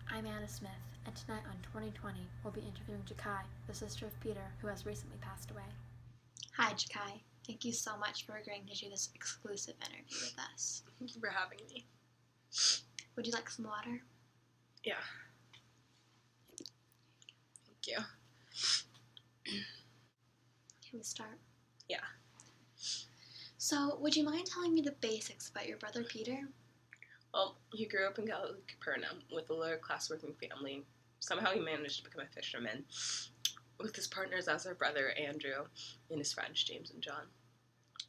I'm Anna Smith, and tonight on 2020, we'll be interviewing Jacai, the sister of Peter, who has recently passed away. Hi, Jacai. Thank you so much for agreeing to do this exclusive interview with us. Thank you for having me. Would you like some water? Yeah. Thank you. Can we start? Yeah. So, would you mind telling me the basics about your brother Peter? Well, he grew up in Capernaum with a lower-class working family. Somehow he managed to become a fisherman, with his partners as our brother Andrew and his friends James and John.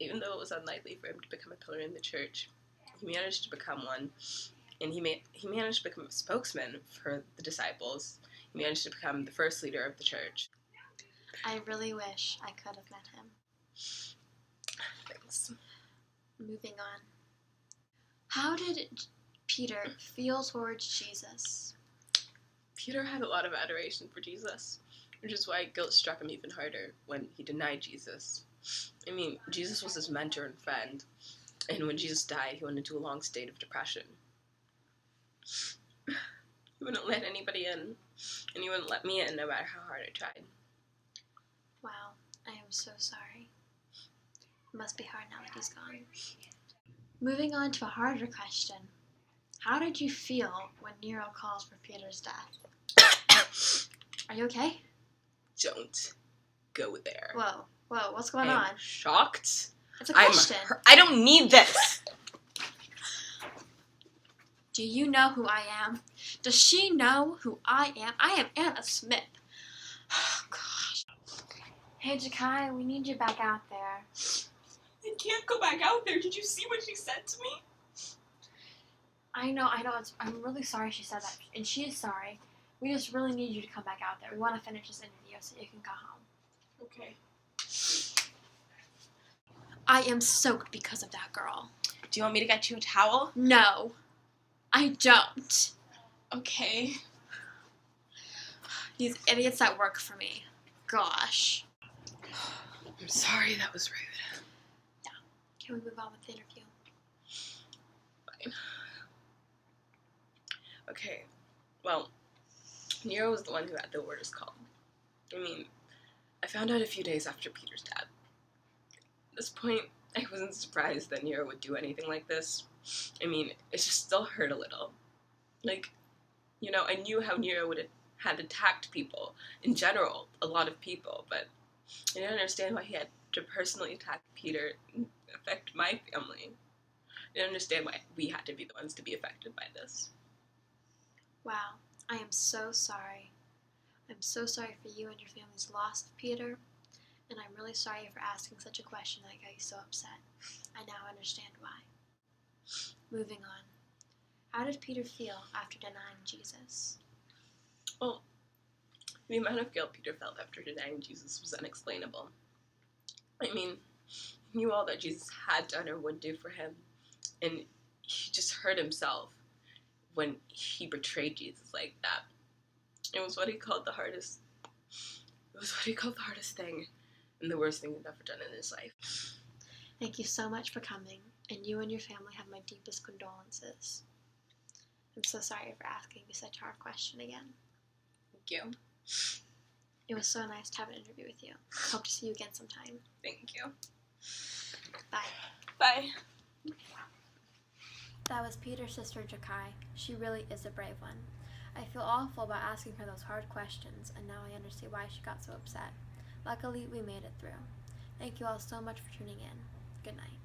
Even though it was unlikely for him to become a pillar in the church, he managed to become one, and he managed to become a spokesman for the disciples. He managed to become the first leader of the church. I really wish I could have met him. Thanks. Moving on. How did Peter feel towards Jesus? Peter had a lot of adoration for Jesus, which is why guilt struck him even harder when he denied Jesus. I mean, Jesus was his mentor and friend, and when Jesus died, he went into a long state of depression. He wouldn't let anybody in, and he wouldn't let me in no matter how hard I tried. Wow, I am so sorry. It must be hard now that he's gone. Moving on to a harder question. How did you feel when Nero called for Peter's death? Are you okay? Don't go there. Whoa, what's going I'm on? shocked. It's a question. I don't need this. Do you know who I am? Does she know who I am? I am Anna Smith. Oh, gosh. Hey, Jacai, we need you back out there. I can't go back out there. Did you see what she said to me? I know. I'm really sorry she said that, and she is sorry. We just really need you to come back out there. We want to finish this interview so you can go home. Okay. I am soaked because of that girl. Do you want me to get you a towel? No, I don't. Okay. These idiots that work for me. Gosh. I'm sorry, that was rude. Yeah. Can we move on with the interview? Fine. Okay. Well, Nero was the one who had the orders called. I mean, I found out a few days after Peter's death. At this point, I wasn't surprised that Nero would do anything like this. I mean, it just still hurt a little. Like, you know, I knew how Nero had attacked people, in general, a lot of people, but I didn't understand why he had to personally attack Peter and affect my family. I didn't understand why we had to be the ones to be affected by this. Wow, I am so sorry. I'm so sorry for you and your family's loss of Peter, and I'm really sorry for asking such a question that got you so upset. I now understand why. Moving on. How did Peter feel after denying Jesus? Well, the amount of guilt Peter felt after denying Jesus was unexplainable. I mean, he knew all that Jesus had done or would do for him, and he just hurt himself when he betrayed Jesus like that. It was what he called the hardest thing, and the worst thing he'd ever done in his life. Thank you so much for coming, and you and your family have my deepest condolences. I'm so sorry for asking you such a hard question again. Thank you. It was so nice to have an interview with you. Hope to see you again sometime. Thank you. Bye. Bye. That was Peter's sister, Jacai. She really is a brave one. I feel awful about asking her those hard questions, and now I understand why she got so upset. Luckily, we made it through. Thank you all so much for tuning in. Good night.